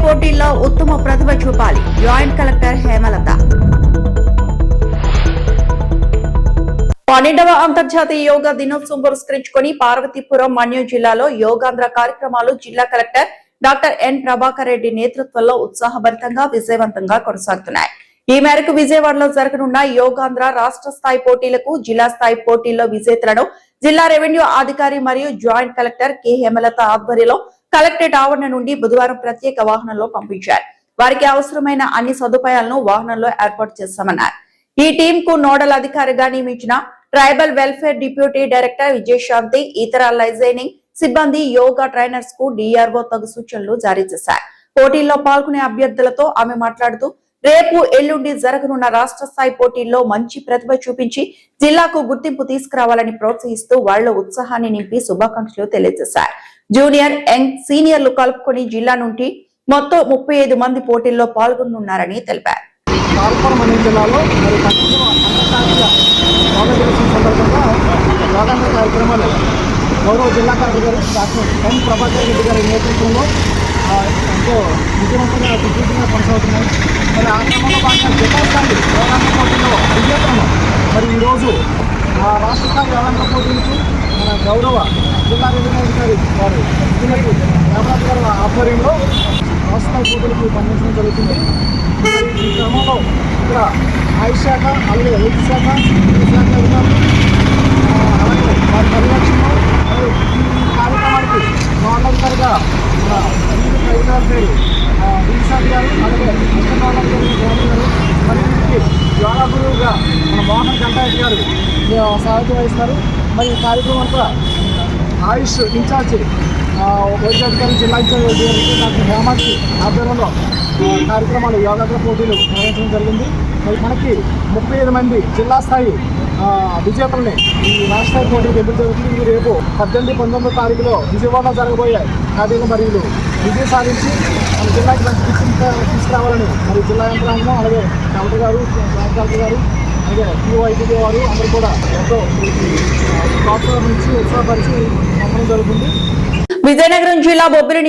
పోటీల్లో ఉత్తమ ప్రతిభ చూపాలి. Joint collector Hemalatha. 12వ అంతర్జాతీయ యోగా దినోత్సవం పురస్కరించుకుని పార్వతీపురం మన్యం జిల్లాలో యోగాంధ్ర కార్యక్రమాలు జిల్లా collector doctor N Prabhakar Reddy నేతృత్వంలో ఉత్సాహభరితంగా విజయవంతంగా కొనసాగుతున్నాయి. ఈ మేరకు విజయవాడలో జరగనున్న యోగాంధ్ర రాష్ట్ర స్థాయి పోటీలకు జిల్లా స్థాయి పోటీల్లో విజేతలను జిల్లా రెవెన్యూ అధికారి మరియు జాయింట్ కలెక్టర్ కె హేమలత ఆధ్వర్యంలో కలెక్టరేట్ ఆవరణ నుండి బుధవారం ప్రత్యేక వాహనంలో పంపించారు. వారికి అవసరమైన అన్ని సదుపాయాలను వాహనంలో ఏర్పాటు చేశామన్నారు. ఈ టీం కు నోడల్ అధికారిగా నియమించిన tribal welfare deputy director Vijayashanti, ఇతర లైజైనింగ్ సిబ్బంది, యోగా ట్రైనర్స్ కు డిఆర్ఓ తగు సూచనలు జారీ చేశారు. పోటీల్లో పాల్గొనే అభ్యర్థులతో ఆమె మాట్లాడుతూ రేపు ఎల్లుండి జరగనున్న రాష్ట్ర స్థాయి పోటీల్లో మంచి ప్రతిభ చూపించి జిల్లాకు గుర్తింపు తీసుకురావాలని ప్రోత్సహిస్తూ వాళ్ల ఉత్సాహాన్ని నింపి శుభాకాంక్షలు తెలియజేశారు. జూనియర్, యంగ్, సీనియర్లు కలుపుకొని జిల్లా నుండి మొత్తం 35 మంది పోటీల్లో పాల్గొనున్నారని తెలిపారు. గౌరవ జిల్లా collector doctor N Prabhakar Reddy గారి నేతృత్వంలో ఎంతో విజయవంతంగా దిగ్విజయంగా కొనసాగుతున్నాయి. మరి ఆ క్రమంలో భాగంగా జిల్లా స్థాయి యోగాంధ్ర పోటీలో విజేతలను మరి ఈరోజు రాష్ట్ర స్థాయి యోగాంధ్ర పోటీలకు మన గౌరవ జిల్లా రెవెన్యూ అధికారి వారు హేమలత గారి ఆధ్వర్యంలో రాష్ట్ర స్థాయి పోటీలకు పనిచేయడం జరుగుతుంది. ఈ క్రమంలో ఇక్కడ ఆయుష్ శాఖ, అలాగే హెల్త్ శాఖ, శాఖ అధికారులు, అలాగే వారి పరిరక్షణలో ఈ కార్యక్రమానికి నోడలధికారిగా ట్రైబల్ పేరు విజయశాంతి గారు, అలాగే నోడలధికారి గారు, మరి వీరికి యోగా గురువుగా మన మోహన్ గంటారెడ్డి గారు సహాయం వహిస్తారు. మరి ఈ కార్యక్రమం అంతా ఆయుష్ ఇన్ఛార్జి వైద్యాధికారి, జిల్లా ఇన్ఛార్జి డాక్టర్ హేమలత ఆధ్వర్యంలో కార్యక్రమాలు యోగాంధ్ర పోటీలు నిర్వహించడం జరిగింది. మరి మనకి 35 మంది జిల్లా స్థాయి విజేతల్ని ఈ రాష్ట్ర స్థాయి పోటీలు ఎదురు జరుగుతుంది. రేపు 18, 19 తారీఖులో విజయవాడలో జరగబోయే కార్యక్రమం మరియు విజయం సాధించి మన జిల్లాకి మంచి గుర్తింపు తీసుకురావాలని మరి జిల్లా యంత్రాంగం, అలాగే కలెక్టర్ గారు, జాయింట్ కలెక్టర్ గారు, అలాగే POITD వారు అందరూ కూడా ఎంతో ప్రోత్సాహం నుంచి ఉత్సాహపరిచి పంపడం జరుగుతుంది. విజయనగరం జిల్లా బొబ్బిలి